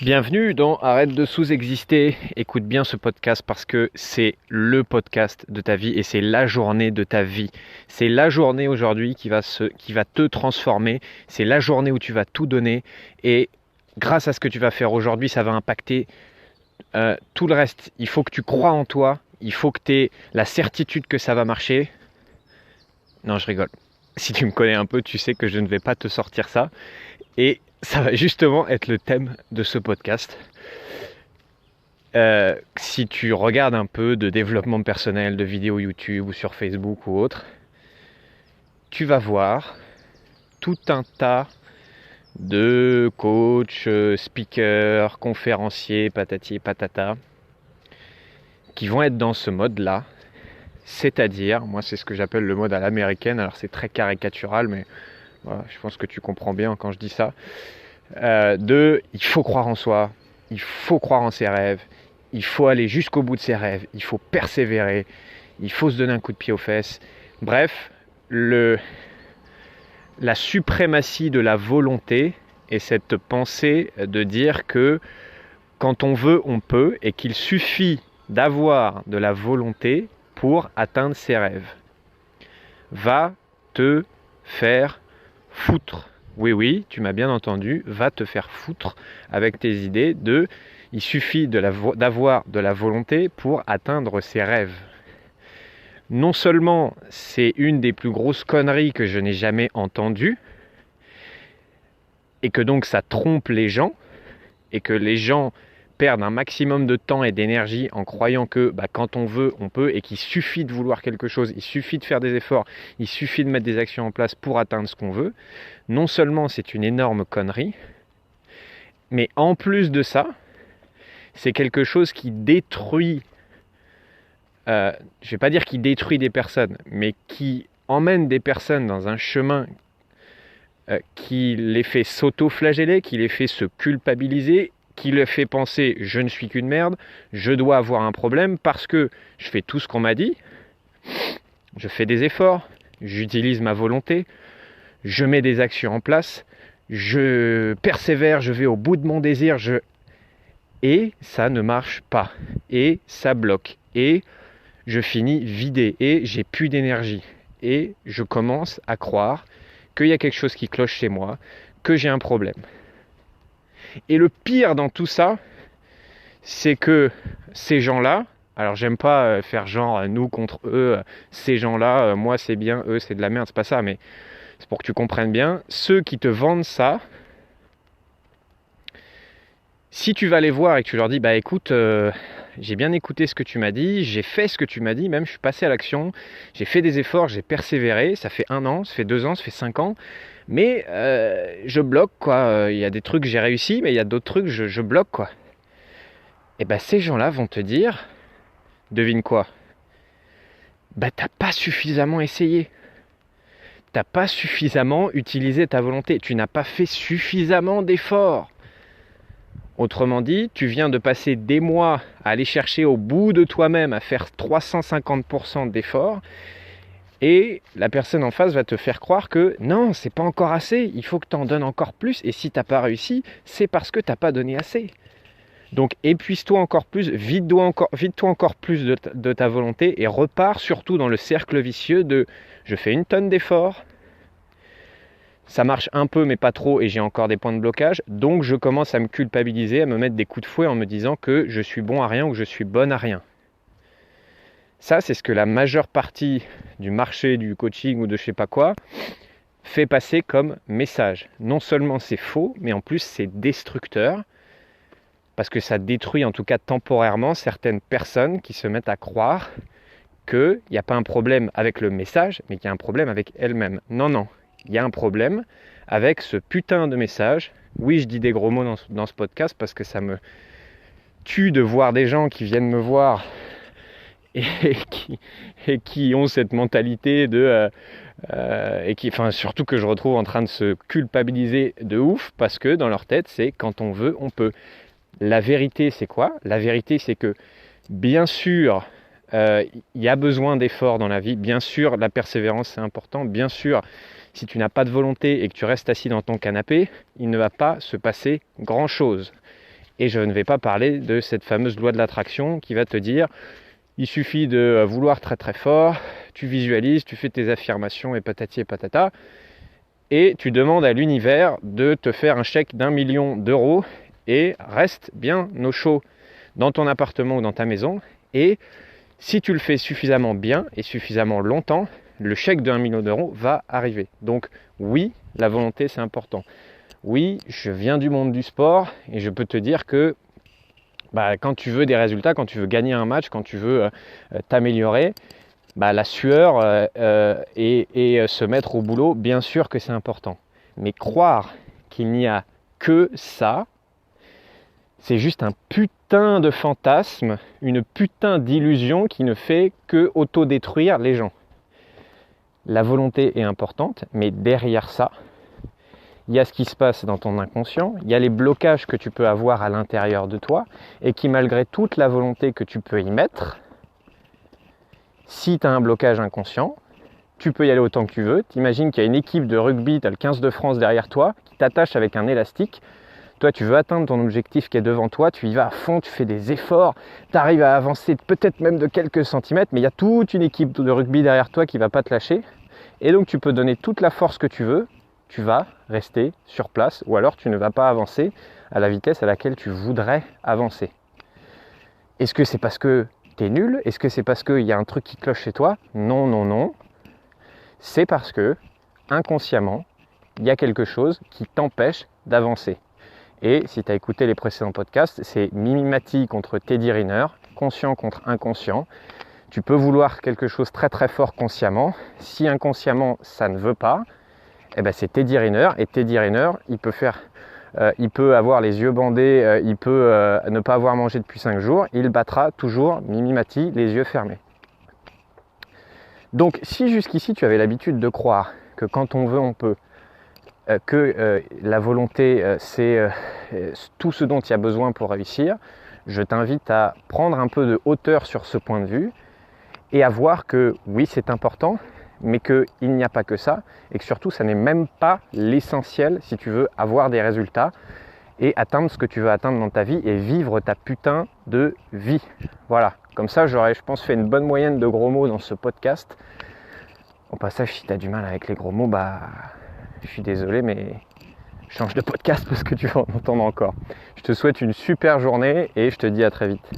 Bienvenue dans Arrête de sous-exister. Écoute bien ce podcast parce que c'est le podcast de ta vie et c'est la journée de ta vie. C'est la journée aujourd'hui qui va te transformer. C'est la journée où tu vas tout donner et grâce à ce que tu vas faire aujourd'hui, ça va impacter tout le reste. Il faut que tu crois en toi. Il faut que tu aies la certitude que ça va marcher. Non, je rigole. Si tu me connais un peu, tu sais que je ne vais pas te sortir ça. Et ça va justement être le thème de ce podcast. Si tu regardes un peu de développement personnel, de vidéos YouTube ou sur Facebook ou autre, tu vas voir tout un tas de coachs, speakers, conférenciers, patati et patata, qui vont être dans ce mode-là. C'est-à-dire, moi c'est ce que j'appelle le mode à l'américaine, alors c'est très caricatural, mais voilà, je pense que tu comprends bien quand je dis ça. Il faut croire en soi, il faut croire en ses rêves, il faut aller jusqu'au bout de ses rêves, il faut persévérer, il faut se donner un coup de pied aux fesses. Bref, la suprématie de la volonté et cette pensée de dire que quand on veut, on peut et qu'il suffit d'avoir de la volonté pour atteindre ses rêves. Va te faire foutre. Oui, tu m'as bien entendu, va te faire foutre avec tes idées il suffit d'avoir de la volonté pour atteindre ses rêves. Non seulement c'est une des plus grosses conneries que je n'ai jamais entendues, et que donc ça trompe les gens, et que les gens perdent un maximum de temps et d'énergie en croyant que quand on veut, on peut, et qu'il suffit de vouloir quelque chose, il suffit de faire des efforts, il suffit de mettre des actions en place pour atteindre ce qu'on veut. Non seulement c'est une énorme connerie, mais en plus de ça, c'est quelque chose qui détruit, je ne vais pas dire qui détruit des personnes, mais qui emmène des personnes dans un chemin qui les fait s'auto-flageller, qui les fait se culpabiliser, qui le fait penser « je ne suis qu'une merde, je dois avoir un problème parce que je fais tout ce qu'on m'a dit, je fais des efforts, j'utilise ma volonté, je mets des actions en place, je persévère, je vais au bout de mon désir, et ça ne marche pas, et ça bloque, et je finis vidé, et j'ai plus d'énergie, et je commence à croire qu'il y a quelque chose qui cloche chez moi, que j'ai un problème. Et le pire dans tout ça, c'est que ces gens-là, alors j'aime pas faire genre nous contre eux, ces gens-là, moi c'est bien, eux c'est de la merde, c'est pas ça, mais c'est pour que tu comprennes bien, ceux qui te vendent ça, si tu vas les voir et que tu leur dis écoute, j'ai bien écouté ce que tu m'as dit, j'ai fait ce que tu m'as dit, même je suis passé à l'action, j'ai fait des efforts, j'ai persévéré, ça fait 1 an, ça fait 2 ans, ça fait 5 ans, mais je bloque quoi, il y a des trucs que j'ai réussi, mais il y a d'autres trucs je bloque quoi. Et ces gens-là vont te dire, devine quoi, t'as pas suffisamment essayé, t'as pas suffisamment utilisé ta volonté, tu n'as pas fait suffisamment d'efforts. Autrement dit, tu viens de passer des mois à aller chercher au bout de toi-même, à faire 350% d'efforts, et la personne en face va te faire croire que non, c'est pas encore assez, il faut que tu en donnes encore plus, et si tu n'as pas réussi, c'est parce que tu n'as pas donné assez. Donc épuise-toi encore plus, vide-toi encore plus de ta volonté, et repars surtout dans le cercle vicieux de « je fais une tonne d'efforts », ça marche un peu mais pas trop et j'ai encore des points de blocage, donc je commence à me culpabiliser, à me mettre des coups de fouet en me disant que je suis bon à rien ou que je suis bonne à rien. Ça, c'est ce que la majeure partie du marché, du coaching ou de je sais pas quoi fait passer comme message. Non seulement c'est faux, mais en plus c'est destructeur, parce que ça détruit en tout cas temporairement certaines personnes qui se mettent à croire qu'il n'y a pas un problème avec le message, mais qu'il y a un problème avec elles-mêmes. Non. Il y a un problème avec ce putain de message. Oui, je dis des gros mots dans ce podcast parce que ça me tue de voir des gens qui viennent me voir et qui ont cette mentalité surtout que je retrouve en train de se culpabiliser de ouf parce que dans leur tête, c'est quand on veut, on peut. La vérité, c'est quoi ? La vérité, c'est que bien sûr, il y a besoin d'efforts dans la vie. Bien sûr, la persévérance, c'est important. Bien sûr, si tu n'as pas de volonté et que tu restes assis dans ton canapé, il ne va pas se passer grand-chose. Et je ne vais pas parler de cette fameuse loi de l'attraction qui va te dire il suffit de vouloir très très fort, tu visualises, tu fais tes affirmations et patati et patata, et tu demandes à l'univers de te faire un chèque d'1 million d'euros et reste bien au chaud dans ton appartement ou dans ta maison. Et si tu le fais suffisamment bien et suffisamment longtemps, le chèque de 1 million d'euros va arriver. Donc oui, la volonté c'est important. Oui, je viens du monde du sport et je peux te dire que quand tu veux des résultats, quand tu veux gagner un match, quand tu veux t'améliorer, la sueur et se mettre au boulot, bien sûr que c'est important. Mais croire qu'il n'y a que ça, c'est juste un putain de fantasme, une putain d'illusion qui ne fait que autodétruire les gens. La volonté est importante, mais derrière ça, il y a ce qui se passe dans ton inconscient, il y a les blocages que tu peux avoir à l'intérieur de toi et qui, malgré toute la volonté que tu peux y mettre, si tu as un blocage inconscient, tu peux y aller autant que tu veux. T'imagines qu'il y a une équipe de rugby, tu as le 15 de France derrière toi, qui t'attache avec un élastique. Toi, tu veux atteindre ton objectif qui est devant toi, tu y vas à fond, tu fais des efforts, tu arrives à avancer peut-être même de quelques centimètres, mais il y a toute une équipe de rugby derrière toi qui ne va pas te lâcher. Et donc, tu peux donner toute la force que tu veux, tu vas rester sur place ou alors tu ne vas pas avancer à la vitesse à laquelle tu voudrais avancer. Est-ce que c'est parce que tu es nul? Est-ce que c'est parce qu'il y a un truc qui cloche chez toi? Non, non, non. C'est parce que, inconsciemment, il y a quelque chose qui t'empêche d'avancer. Et si tu as écouté les précédents podcasts, c'est Mimimati contre Teddy Riner, conscient contre inconscient. Tu peux vouloir quelque chose très très fort consciemment. Si inconsciemment ça ne veut pas, c'est Teddy Riner. Et Teddy Riner, il peut avoir les yeux bandés, il peut ne pas avoir mangé depuis 5 jours. Il battra toujours Mimimati les yeux fermés. Donc si jusqu'ici tu avais l'habitude de croire que quand on veut on peut, que la volonté c'est tout ce dont il y a besoin pour réussir, je t'invite à prendre un peu de hauteur sur ce point de vue et à voir que oui c'est important, mais qu'il n'y a pas que ça et que surtout ça n'est même pas l'essentiel si tu veux avoir des résultats et atteindre ce que tu veux atteindre dans ta vie et vivre ta putain de vie. Voilà, comme ça j'aurais, je pense, fait une bonne moyenne de gros mots dans ce podcast. Au passage, si tu as du mal avec les gros mots, je suis désolé, mais change de podcast parce que tu vas en entendre encore. Je te souhaite une super journée et je te dis à très vite.